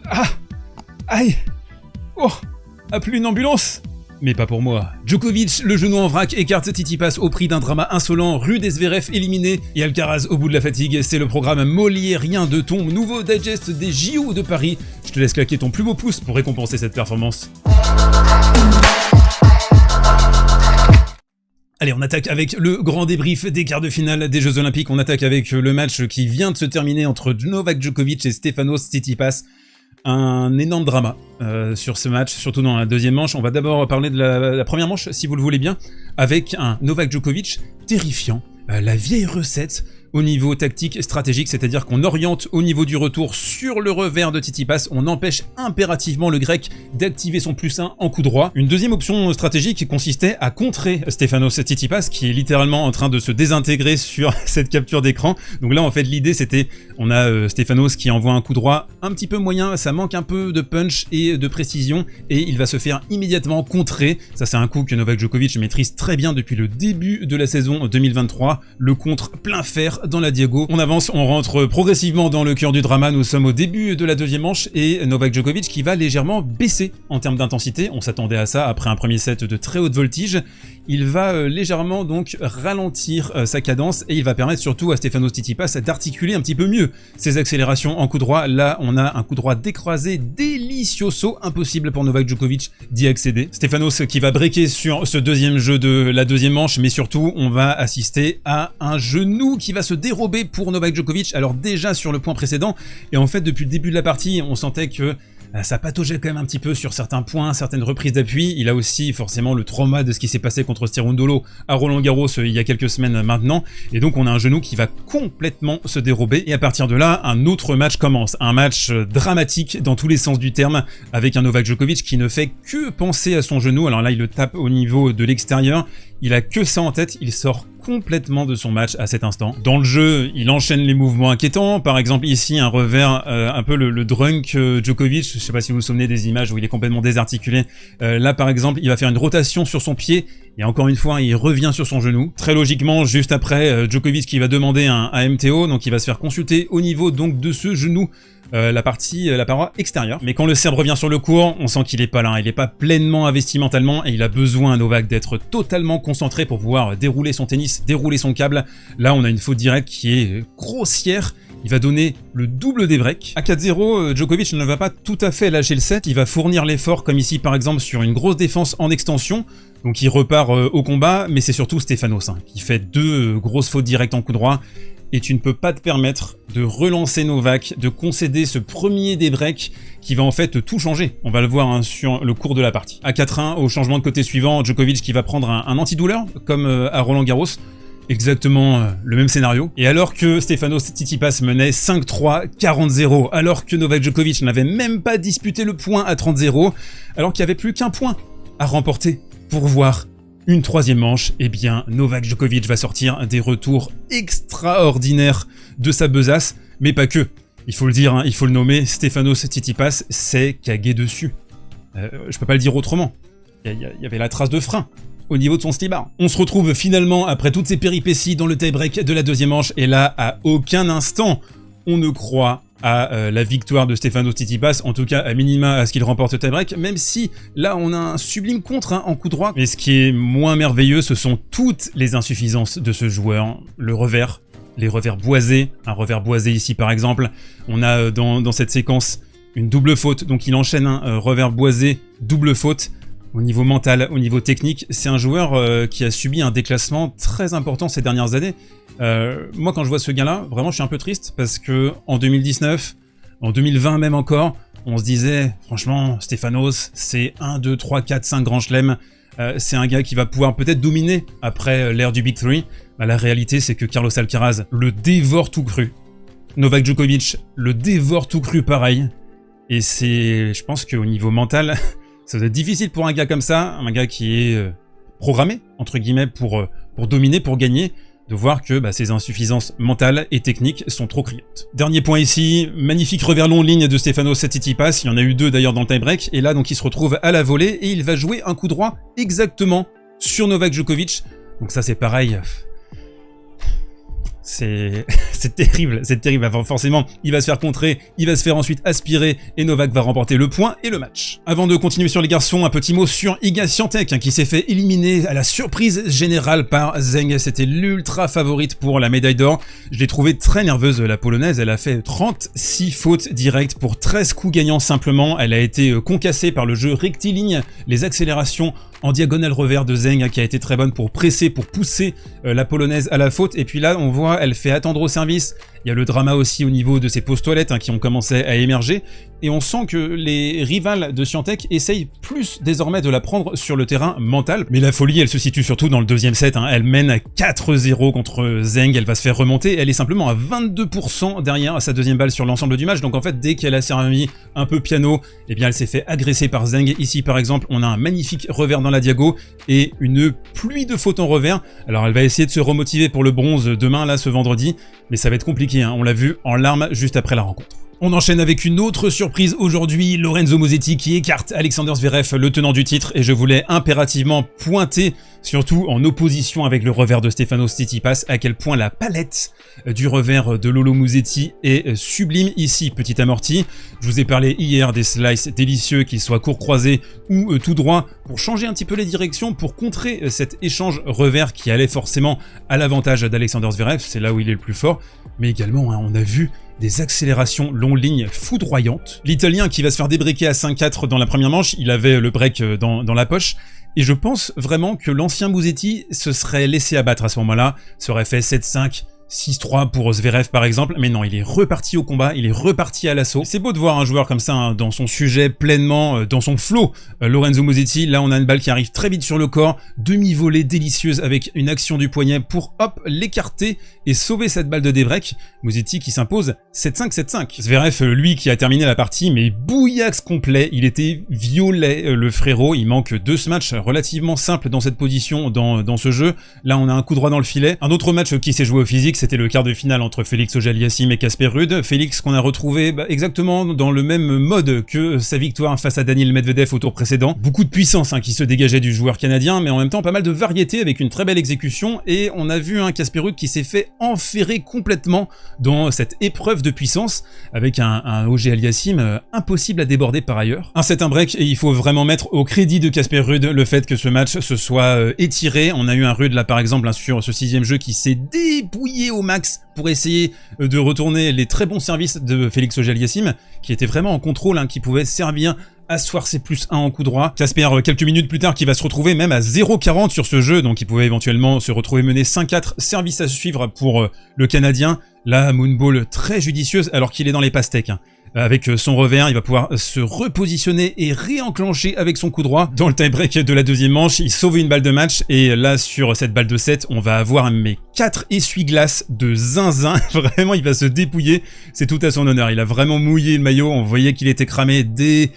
Ah. Aïe. Oh. Appelez une ambulance. Mais pas pour moi. Djokovic, le genou en vrac, écarte Tsitsipas au prix d'un drama insolent, Rude et Zverev éliminé, et Alcaraz au bout de la fatigue. C'est le programme moliérien de ton nouveau digest des JO de Paris. Je te laisse claquer ton plus beau pouce pour récompenser cette performance. Allez, on attaque avec le grand débrief des quarts de finale des Jeux Olympiques. On attaque avec le match qui vient de se terminer entre Novak Djokovic et Stefanos Tsitsipas. Un énorme drama sur ce match, surtout dans la deuxième manche. On va d'abord parler de la première manche, si vous le voulez bien, avec un Novak Djokovic terrifiant. La vieille recette au niveau tactique et stratégique, c'est-à-dire qu'on oriente au niveau du retour sur le revers de Tsitsipas, on empêche impérativement le grec d'activer son +1 en coup droit. Une deuxième option stratégique consistait à contrer Stefanos Tsitsipas, qui est littéralement en train de se désintégrer sur cette capture d'écran. Donc là, en fait, l'idée c'était, on a Stefanos qui envoie un coup droit un petit peu moyen, ça manque un peu de punch et de précision, et il va se faire immédiatement contrer. Ça, c'est un coup que Novak Djokovic maîtrise très bien depuis le début de la saison 2023, le contre plein fer dans la Diago. On avance, on rentre progressivement dans le cœur du drama. Nous sommes au début de la deuxième manche et Novak Djokovic qui va légèrement baisser en termes d'intensité. On s'attendait à ça après un premier set de très haute voltige. Il va légèrement donc ralentir sa cadence et il va permettre surtout à Stefanos Tsitsipas d'articuler un petit peu mieux ses accélérations en coup droit. Là, on a un coup droit décroisé delicioso, impossible pour Novak Djokovic d'y accéder. Stefanos qui va breaker sur ce deuxième jeu de la deuxième manche, mais surtout, on va assister à un genou qui va se dérober pour Novak Djokovic. Alors déjà sur le point précédent, et en fait depuis le début de la partie, on sentait que ça pataugeait quand même un petit peu sur certains points, certaines reprises d'appui. Il a aussi forcément le trauma de ce qui s'est passé contre Cerundolo à Roland-Garros il y a quelques semaines maintenant. Et donc on a un genou qui va complètement se dérober. Et à partir de là, un autre match commence. Un match dramatique dans tous les sens du terme, avec un Novak Djokovic qui ne fait que penser à son genou. Alors là, il le tape au niveau de l'extérieur. Il a que ça en tête, il sort complètement de son match à cet instant. Dans le jeu, il enchaîne les mouvements inquiétants. Par exemple ici, un revers, un peu le drunk Djokovic. Je sais pas si vous vous souvenez des images où il est complètement désarticulé. Là par exemple, il va faire une rotation sur son pied. Et encore une fois, il revient sur son genou. Très logiquement, juste après, Djokovic qui va demander un MTO, donc il va se faire consulter au niveau donc de ce genou. La paroi extérieure. Mais quand le Serbe revient sur le court, on sent qu'il est pas là, il est pas pleinement investi mentalement et il a besoin, Novak, d'être totalement concentré pour pouvoir dérouler son tennis, dérouler son câble. Là, on a une faute directe qui est grossière. Il va donner le double des breaks. À 4-0, Djokovic ne va pas tout à fait lâcher le set. Il va fournir l'effort, comme ici par exemple sur une grosse défense en extension. Donc il repart au combat, mais c'est surtout Stefanos qui fait deux grosses fautes directes en coup droit. Et tu ne peux pas te permettre de relancer Novak, de concéder ce premier des breaks qui va en fait tout changer. On va le voir sur le cours de la partie. À 4-1, au changement de côté suivant, Djokovic qui va prendre un antidouleur, comme à Roland-Garros. Exactement le même scénario. Et alors que Stefanos Tsitsipas menait 5-3, 40-0, alors que Novak Djokovic n'avait même pas disputé le point à 30-0, alors qu'il n'y avait plus qu'un point à remporter pour voir une troisième manche, eh bien Novak Djokovic va sortir des retours extraordinaires de sa besace, mais pas que. Il faut le dire, il faut le nommer, Stefanos Tsitsipas s'est cagué dessus. Je peux pas le dire autrement. Il y avait la trace de frein au niveau de son slibard. On se retrouve finalement après toutes ces péripéties dans le tie-break de la deuxième manche, et là, à aucun instant, on ne croit à la victoire de Stefanos Tsitsipas, en tout cas à minima à ce qu'il remporte le tie-break, même si là on a un sublime contre en coup droit. Mais ce qui est moins merveilleux, ce sont toutes les insuffisances de ce joueur. Le revers, les revers boisés, un revers boisé ici par exemple. On a dans cette séquence une double faute, donc il enchaîne un revers boisé, double faute. Au niveau mental, au niveau technique, c'est un joueur qui a subi un déclassement très important ces dernières années. Moi, quand je vois ce gars-là, vraiment, je suis un peu triste parce que en 2019, en 2020 même encore, on se disait, franchement, Stefanos, c'est 1, 2, 3, 4, 5 grands chelems. C'est un gars qui va pouvoir peut-être dominer après l'ère du Big 3. Bah, la réalité, c'est que Carlos Alcaraz le dévore tout cru. Novak Djokovic le dévore tout cru pareil. Et c'est, je pense qu'au niveau mental... Ça doit être difficile pour un gars comme ça, un gars qui est programmé, entre guillemets, pour dominer, pour gagner, de voir que ses insuffisances mentales et techniques sont trop criantes. Dernier point ici, magnifique revers long ligne de Stefanos Tsitsipas, il y en a eu deux d'ailleurs dans le tie-break, et là donc il se retrouve à la volée, et il va jouer un coup droit exactement sur Novak Djokovic. Donc ça c'est pareil, C'est terrible, c'est terrible. Enfin, forcément, il va se faire contrer, il va se faire ensuite aspirer et Novak va remporter le point et le match. Avant de continuer sur les garçons, un petit mot sur Iga Świątek qui s'est fait éliminer à la surprise générale par Zheng. C'était l'ultra favorite pour la médaille d'or. Je l'ai trouvée très nerveuse, la polonaise. Elle a fait 36 fautes directes pour 13 coups gagnants simplement. Elle a été concassée par le jeu rectiligne, les accélérations en diagonale revers de Zheng qui a été très bonne pour presser, pour pousser la polonaise à la faute. Et puis là, on voit, elle fait attendre au service. Il y a le drama aussi au niveau de ses pauses toilettes qui ont commencé à émerger. Et on sent que les rivales de Świątek essayent plus désormais de la prendre sur le terrain mental. Mais la folie, elle se situe surtout dans le deuxième set. Elle mène à 4-0 contre Zheng. Elle va se faire remonter. Elle est simplement à 22% derrière sa deuxième balle sur l'ensemble du match. Donc en fait, dès qu'elle a servi un peu piano, eh bien elle s'est fait agresser par Zheng. Ici par exemple, on a un magnifique revers dans la diago et une pluie de fautes en revers. Alors elle va essayer de se remotiver pour le bronze demain, là, ce vendredi. Mais ça va être compliqué, on l'a vu en larmes juste après la rencontre. On enchaîne avec une autre surprise aujourd'hui, Lorenzo Musetti qui écarte Alexander Zverev, le tenant du titre, et je voulais impérativement pointer, surtout en opposition avec le revers de Stefanos Tsitsipas, à quel point la palette du revers de Lolo Musetti est sublime ici, petit amorti. Je vous ai parlé hier des slices délicieux, qu'ils soient court croisés ou tout droit, pour changer un petit peu les directions, pour contrer cet échange revers qui allait forcément à l'avantage d'Alexander Zverev, c'est là où il est le plus fort, mais également on a vu des accélérations longue ligne foudroyantes. L'Italien qui va se faire débriquer à 5-4 dans la première manche, il avait le break dans la poche, et je pense vraiment que l'ancien Musetti se serait laissé abattre à ce moment-là, serait fait 7-5, 6-3 pour Zverev par exemple, mais non, il est reparti au combat, il est reparti à l'assaut. C'est beau de voir un joueur comme ça, dans son sujet pleinement, dans son flow. Lorenzo Musetti, là on a une balle qui arrive très vite sur le corps, demi-volée délicieuse avec une action du poignet pour hop, l'écarter et sauver cette balle de débreak. Musetti qui s'impose 7-5, 7-5. Zverev, lui qui a terminé la partie, mais bouillaxe complet, il était violet le frérot, il manque 2 matchs relativement simples dans cette position, dans ce jeu. Là on a un coup droit dans le filet. Un autre match qui s'est joué au physique, c'était le quart de finale entre Félix Auger-Aliassime et Casper Ruud. Félix qu'on a retrouvé exactement dans le même mode que sa victoire face à Daniil Medvedev au tour précédent. Beaucoup de puissance qui se dégageait du joueur canadien, mais en même temps pas mal de variété avec une très belle exécution, et on a vu un Casper Ruud qui s'est fait enferrer complètement dans cette épreuve de puissance avec un Auger-Aliassime impossible à déborder par ailleurs. Un set, un break, et il faut vraiment mettre au crédit de Casper Ruud le fait que ce match se soit étiré. On a eu un Ruud là par exemple sur ce 6e jeu qui s'est dépouillé au max pour essayer de retourner les très bons services de Félix Auger-Aliassime, qui était vraiment en contrôle, qui pouvait servir à asseoir ses +1 en coup droit. Casper, quelques minutes plus tard, qui va se retrouver même à 0,40 sur ce jeu, donc il pouvait éventuellement se retrouver mené 5-4, service à suivre pour le Canadien. La moonball très judicieuse alors qu'il est dans les pastèques. Avec son revers, il va pouvoir se repositionner et réenclencher avec son coup droit. Dans le tie-break de la deuxième manche, il sauve une balle de match, et là, sur cette balle de 7, on va avoir 4 essuie-glaces de zinzin. Vraiment, il va se dépouiller. C'est tout à son honneur. Il a vraiment mouillé le maillot. On voyait qu'il était cramé dès...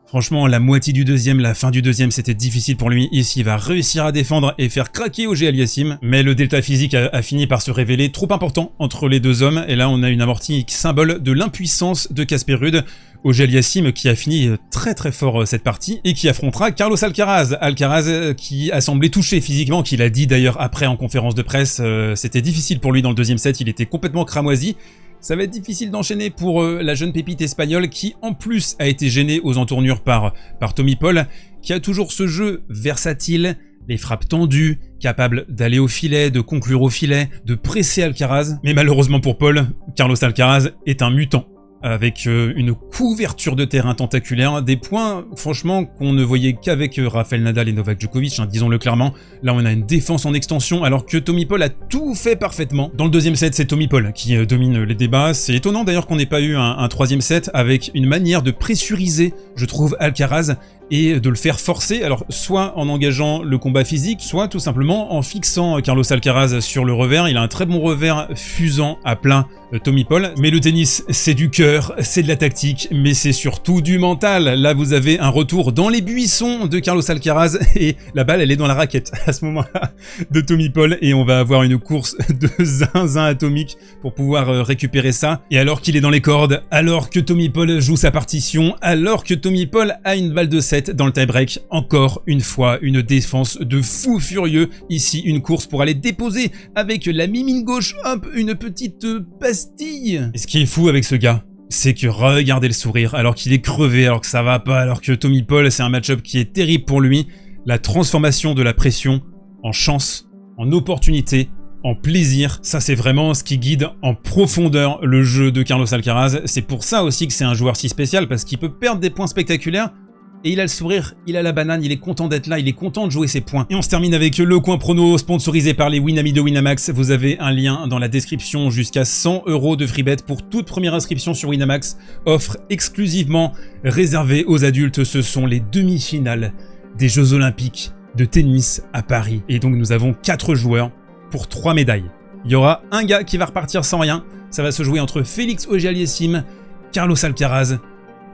Franchement, la moitié du deuxième, la fin du deuxième, c'était difficile pour lui. Ici, il va réussir à défendre et faire craquer Auger-Aliassime. Mais le delta physique a fini par se révéler trop important entre les deux hommes. Et là, on a une amortie symbole de l'impuissance de Casper Ruud. Auger-Aliassime qui a fini très très fort cette partie et qui affrontera Carlos Alcaraz. Alcaraz qui a semblé touché physiquement, qu'il a dit d'ailleurs après en conférence de presse. C'était difficile pour lui dans le deuxième set, il était complètement cramoisi. Ça va être difficile d'enchaîner pour la jeune pépite espagnole qui en plus a été gênée aux entournures par Tommy Paul, qui a toujours ce jeu versatile, les frappes tendues, capable d'aller au filet, de conclure au filet, de presser Alcaraz. Mais malheureusement pour Paul, Carlos Alcaraz est un mutant, avec une couverture de terrain tentaculaire, des points franchement qu'on ne voyait qu'avec Rafael Nadal et Novak Djokovic, disons-le clairement. Là on a une défense en extension alors que Tommy Paul a tout fait parfaitement. Dans le deuxième set, c'est Tommy Paul qui domine les débats. C'est étonnant d'ailleurs qu'on n'ait pas eu un troisième set avec une manière de pressuriser, je trouve, Alcaraz et de le faire forcer, alors soit en engageant le combat physique, soit tout simplement en fixant Carlos Alcaraz sur le revers. Il a un très bon revers fusant à plein Tommy Paul, mais le tennis c'est du cœur, c'est de la tactique, mais c'est surtout du mental. Là vous avez un retour dans les buissons de Carlos Alcaraz et la balle elle est dans la raquette à ce moment-là de Tommy Paul, et on va avoir une course de zinzin atomique pour pouvoir récupérer ça. Et alors qu'il est dans les cordes, alors que Tommy Paul joue sa partition, alors que Tommy Paul a une balle de 7, défaite dans le tie-break. Encore une fois, une défense de fou furieux. Ici, une course pour aller déposer avec la mimine gauche, hop, une petite pastille. Et ce qui est fou avec ce gars, c'est que regardez le sourire, alors qu'il est crevé, alors que ça va pas, alors que Tommy Paul, c'est un match-up qui est terrible pour lui. La transformation de la pression en chance, en opportunité, en plaisir, ça c'est vraiment ce qui guide en profondeur le jeu de Carlos Alcaraz. C'est pour ça aussi que c'est un joueur si spécial, parce qu'il peut perdre des points spectaculaires, et il a le sourire, il a la banane, il est content d'être là, il est content de jouer ses points. Et on se termine avec le coin prono sponsorisé par les Winami de Winamax. Vous avez un lien dans la description, jusqu'à 100 € de free bet pour toute première inscription sur Winamax. Offre exclusivement réservée aux adultes, ce sont les demi-finales des Jeux Olympiques de tennis à Paris. Et donc nous avons 4 joueurs pour 3 médailles. Il y aura un gars qui va repartir sans rien, ça va se jouer entre Félix Auger-Aliassime, Carlos Alcaraz,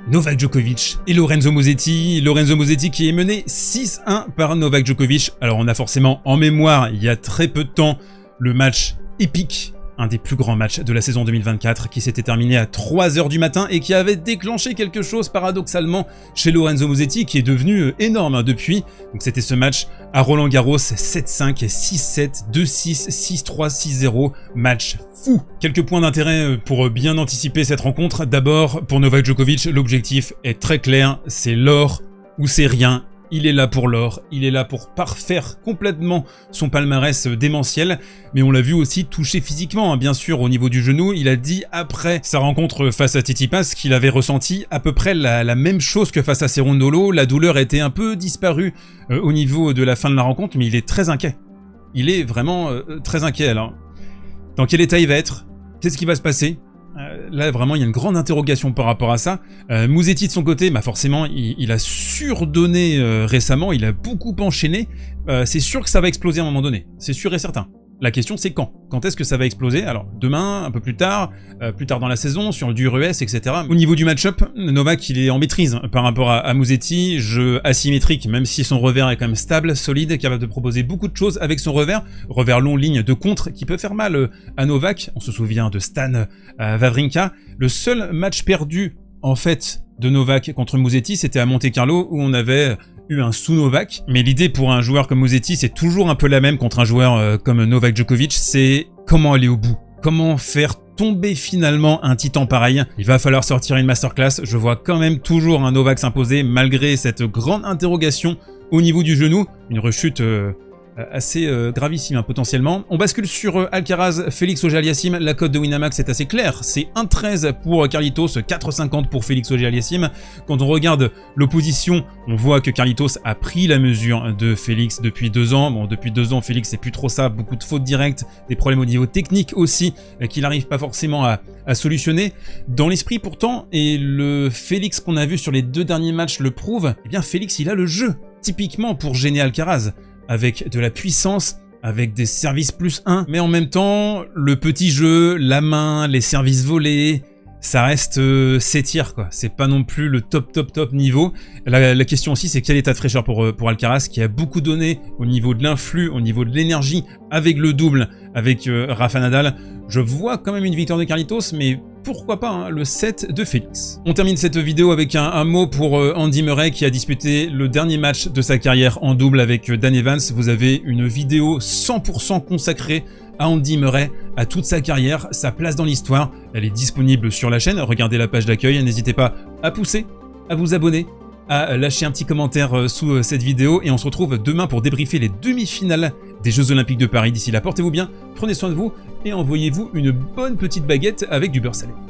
Novak Djokovic et Lorenzo Musetti. Lorenzo Musetti qui est mené 6-1 par Novak Djokovic. Alors on a forcément en mémoire, il y a très peu de temps, le match épique, un des plus grands matchs de la saison 2024 qui s'était terminé à 3 h du matin et qui avait déclenché quelque chose paradoxalement chez Lorenzo Musetti qui est devenu énorme depuis. Donc c'était ce match à Roland Garros, 7-5, 6-7, 2-6, 6-3, 6-0, match fou. Quelques points d'intérêt pour bien anticiper cette rencontre. D'abord, pour Novak Djokovic, l'objectif est très clair, c'est l'or ou c'est rien. Il est là pour l'or, il est là pour parfaire complètement son palmarès démentiel, mais on l'a vu aussi touché physiquement, hein, bien sûr, au niveau du genou. Il a dit après sa rencontre face à Tsitsipas qu'il avait ressenti à peu près la même chose que face à Cerundolo. La douleur était un peu disparue au niveau de la fin de la rencontre, mais il est très inquiet. Il est vraiment très inquiet. Alors, dans quel état il va être? Qu'est-ce qui va se passer? Là vraiment il y a une grande interrogation par rapport à ça. Musetti de son côté, bah forcément il a surdonné récemment, il a beaucoup enchaîné. C'est sûr que ça va exploser à un moment donné, c'est sûr et certain. La question c'est quand? Quand est-ce que ça va exploser? Alors demain, un peu plus tard dans la saison, sur le dur ES, etc. Au niveau du match-up, Novak il est en maîtrise par rapport à Musetti, jeu asymétrique, même si son revers est quand même stable, solide, capable de proposer beaucoup de choses avec son revers long, ligne de contre, qui peut faire mal à Novak. On se souvient de Stan Wawrinka. Le seul match perdu en fait de Novak contre Musetti, c'était à Monte-Carlo où on avait eu un sous-Novak, mais l'idée pour un joueur comme Musetti, c'est toujours un peu la même contre un joueur comme Novak Djokovic, c'est comment aller au bout, comment faire tomber finalement un titan pareil. Il va falloir sortir une masterclass. Je vois quand même toujours un Novak s'imposer malgré cette grande interrogation au niveau du genou, une rechute assez gravissime potentiellement. On bascule sur Alcaraz, Félix Auger-Aliassime. La cote de Winamax est assez claire, c'est 1,13 pour Carlitos, 4,50 pour Félix Auger-Aliassime. Quand on regarde l'opposition, on voit que Carlitos a pris la mesure de Félix depuis 2 ans. Bon, depuis 2 ans, Félix c'est plus trop ça, beaucoup de fautes directes, des problèmes au niveau technique aussi, qu'il n'arrive pas forcément à solutionner. Dans l'esprit pourtant, et le Félix qu'on a vu sur les 2 derniers matchs le prouve, eh bien Félix il a le jeu, typiquement pour gêner Alcaraz, avec de la puissance, avec des services +1, mais en même temps, le petit jeu, la main, les services volés, ça reste s'étire quoi. C'est pas non plus le top niveau. La question aussi, c'est quel état de fraîcheur pour Alcaraz, qui a beaucoup donné au niveau de l'influx, au niveau de l'énergie, avec le double, avec Rafa Nadal. Je vois quand même une victoire de Carlitos, mais pourquoi pas hein, le set de Félix. On termine cette vidéo avec un mot pour Andy Murray qui a disputé le dernier match de sa carrière en double avec Dan Evans. Vous avez une vidéo 100% consacrée à Andy Murray, à toute sa carrière, sa place dans l'histoire. Elle est disponible sur la chaîne, regardez la page d'accueil, n'hésitez pas à pousser, à vous abonner, à lâcher un petit commentaire sous cette vidéo et on se retrouve demain pour débriefer les demi-finales des Jeux Olympiques de Paris. D'ici là, portez-vous bien, prenez soin de vous et envoyez-vous une bonne petite baguette avec du beurre salé.